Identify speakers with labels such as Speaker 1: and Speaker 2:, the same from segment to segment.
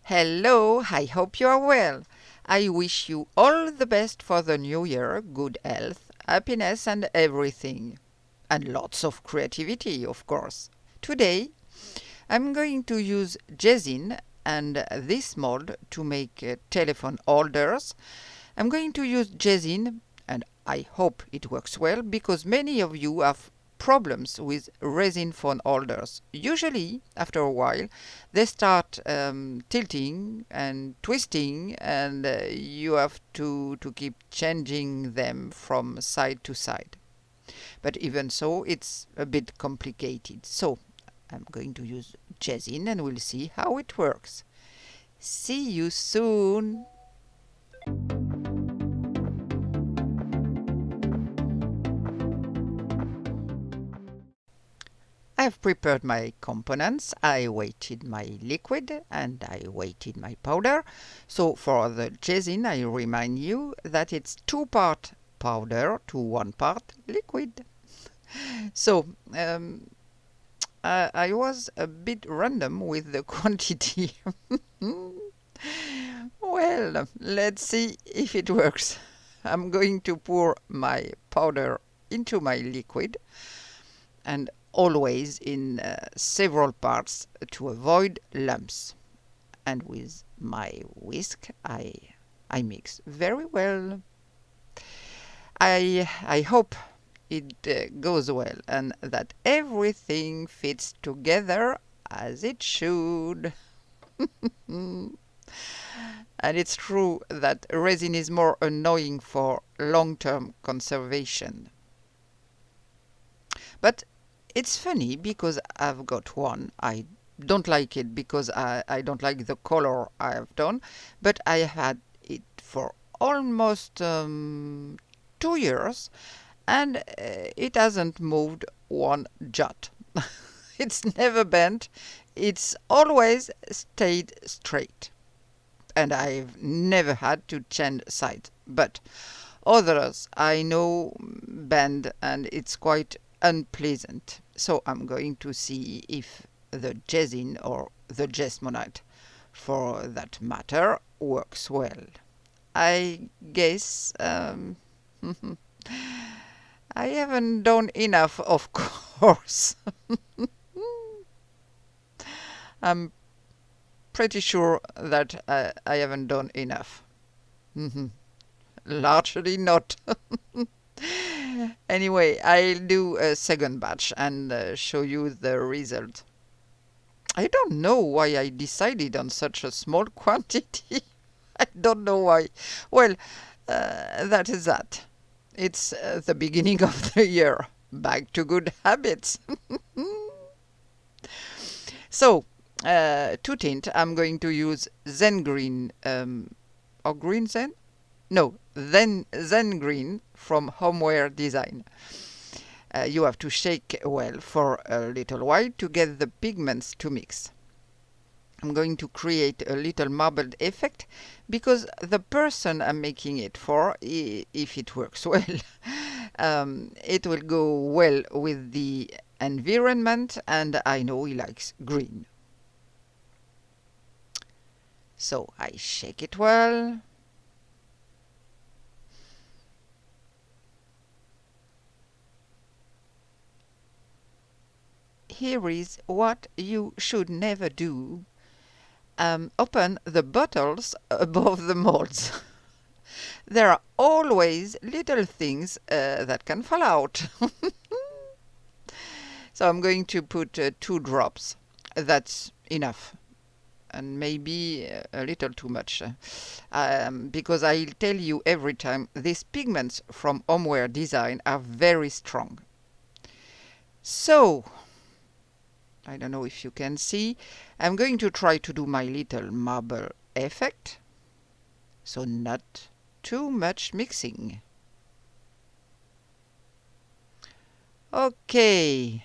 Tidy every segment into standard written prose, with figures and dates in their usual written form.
Speaker 1: Hello, I hope you are well. I wish you all the best for the new year, good health, happiness and everything. And lots of creativity, of course. Today, I'm going to use Jesin and this mold to make telephone holders. I'm going to use Jesin, and I hope it works well, because many of you have problems with resin phone holders. Usually, after a while, they start tilting and twisting, and you have to keep changing them from side to side. But even so, it's a bit complicated. So, I'm going to use Jesin and we'll see how it works. See you soon! I've prepared my components. I weighted my liquid and I weighted my powder. So for the Jesin, I remind you that it's 2 part powder to 1 part liquid. So I was a bit random with the quantity. Well, let's see if it works. I'm going to pour my powder into my liquid and always in several parts to avoid lumps. And with my whisk, I mix very well. I hope it goes well and that everything fits together as it should. And it's true that resin is more annoying for long-term conservation. But it's funny because I've got one. I don't like it because I don't like the color I have done, but I had it for almost 2 years and it hasn't moved one jot. It's never bent, it's always stayed straight. And I've never had to change sides. But others I know bend and it's quite unpleasant. So I'm going to see if the Jesin or the jesmonite, for that matter, works well. I guess I haven't done enough, of course. I'm pretty sure that I haven't done enough. Largely not. Anyway, I'll do a second batch and show you the result. I don't know why I decided on such a small quantity. I don't know why. Well, that is that. It's the beginning of the year. Back to good habits. So, to tint, I'm going to use Zen Green, or Green Zen? No, Zen Green from Homeware Design. You have to shake well for a little while to get the pigments to mix. I'm going to create a little marbled effect because the person I'm making it for, if it works well, it will go well with the environment, and I know he likes green. So I shake it well. Here is what you should never do. Open the bottles above the molds. There are always little things that can fall out. So I'm going to put 2 drops. That's enough. And maybe a little too much. Because I'll tell you every time, these pigments from Homeware Design are very strong. So, I don't know if you can see, I'm going to try to do my little marble effect. So not too much mixing. Okay.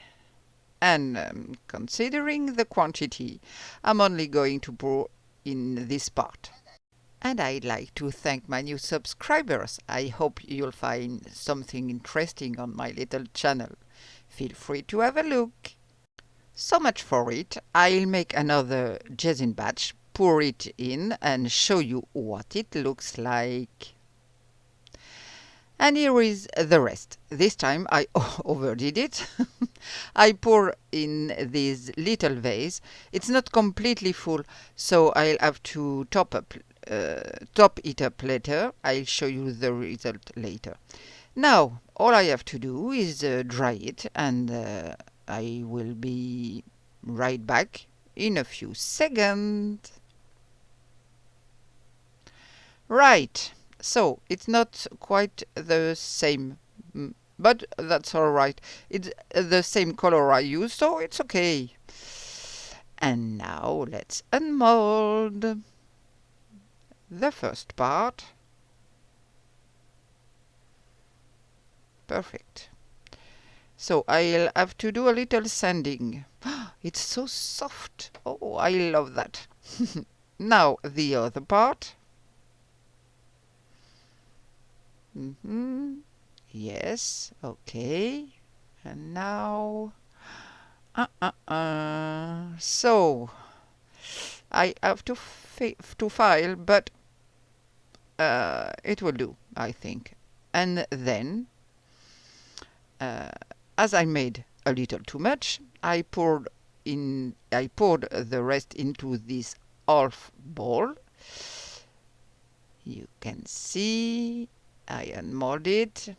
Speaker 1: And considering the quantity, I'm only going to pour in this part. And I'd like to thank my new subscribers. I hope you'll find something interesting on my little channel. Feel free to have a look. So much for it. I'll make another Jesin batch, pour it in and show you what it looks like. And here is the rest. This time I overdid it. I pour in this little vase. It's not completely full, so I'll have to top it up later. I'll show you the result later. Now, all I have to do is dry it, and I will be right back in a few seconds. Right. So, it's not quite the same, but that's alright. It's the same color I use, so it's okay. And now let's unmold the first part. Perfect. So I'll have to do a little sanding. It's so soft. Oh, I love that. Now the other part. Yes, okay. And now, so I have to file, but it will do, I think. And then, as I made a little too much, I poured the rest into this half bowl. You can see I unmold it,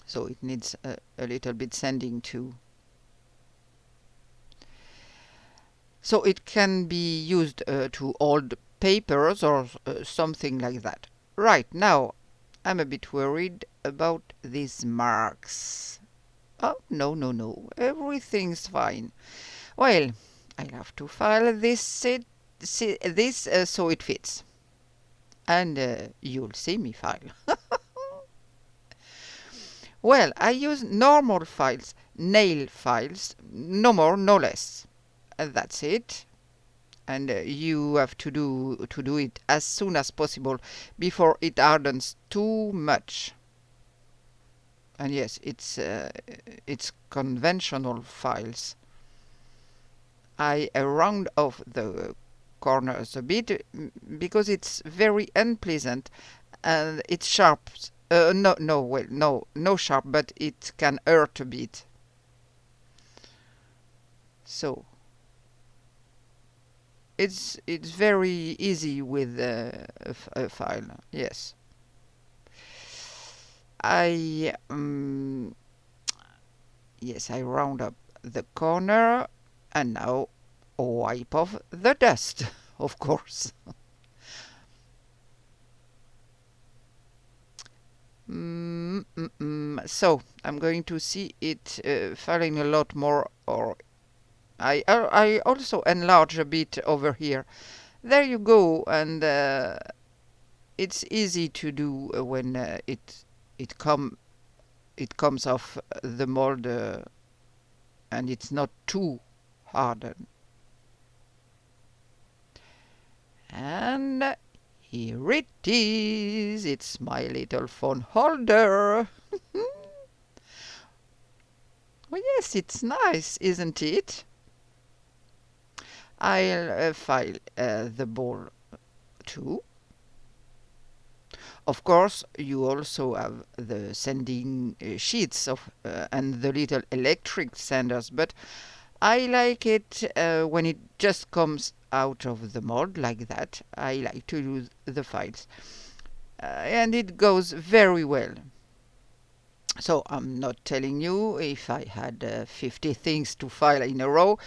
Speaker 1: so it needs a little bit sanding too. So it can be used to hold papers or something like that. Right, now I'm a bit worried about these marks. Oh, no, everything's fine. Well, I'll have to file this so it fits. And you'll see me file. Well, I use normal files, nail files, no more, no less. And that's it. And you have to do it as soon as possible before it hardens too much. And yes, it's conventional files. I round off the corners a bit because it's very unpleasant and it's sharp. No sharp, but it can hurt a bit. So it's very easy with a file. Yes, I round up the corner and now wipe off the dust, of course. So I'm going to see it falling a lot more, or I also enlarge a bit over here. There you go, and it's easy to do when it comes off the mold and it's not too hardened. And here it is. It's my little phone holder. Oh yes, it's nice, isn't it? I'll file the bowl too. Of course, you also have the sanding sheets and the little electric sanders, but I like it when it just comes out of the mold like that. I like to use the files. And it goes very well. So I'm not telling you if I had 50 things to file in a row,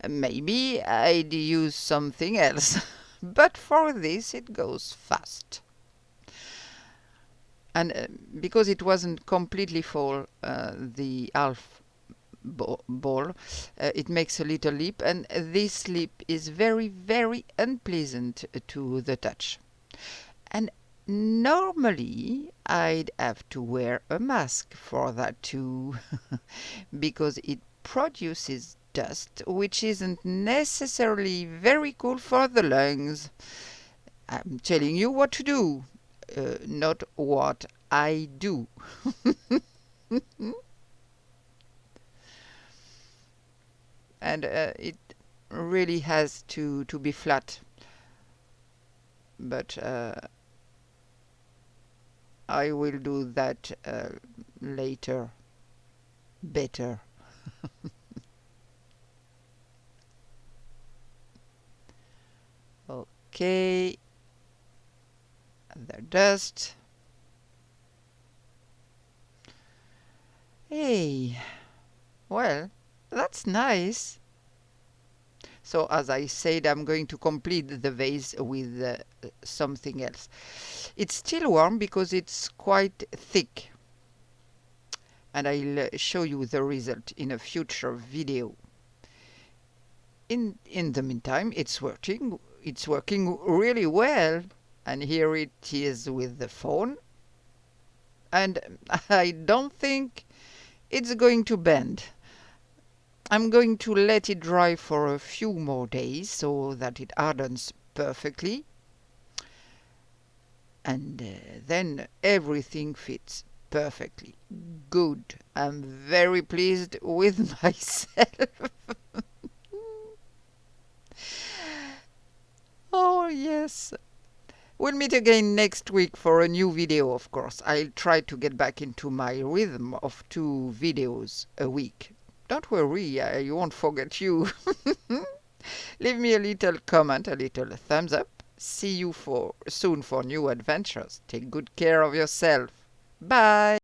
Speaker 1: maybe I'd use something else. But for this it goes fast. And because it wasn't completely full, the half ball, it makes a little lip, and this lip is very, very unpleasant to the touch. And normally I'd have to wear a mask for that too, because it produces dust, which isn't necessarily very cool for the lungs. I'm telling you what to do, not what I do. And it really has to be flat, but I will do that later better. Okay, the dust. Hey, well, that's nice. So as I said, I'm going to complete the vase with something else. It's still warm because it's quite thick, and I'll show you the result in a future video. In the meantime, it's working really well. And here it is with the phone, and I don't think it's going to bend. I'm going to let it dry for a few more days so that it hardens perfectly, and then everything fits perfectly. Good. I'm very pleased with myself. Oh, yes. We'll meet again next week for a new video, of course. I'll try to get back into my rhythm of 2 videos a week. Don't worry, I won't forget you. Leave me a little comment, a little thumbs up. See you soon for new adventures. Take good care of yourself. Bye.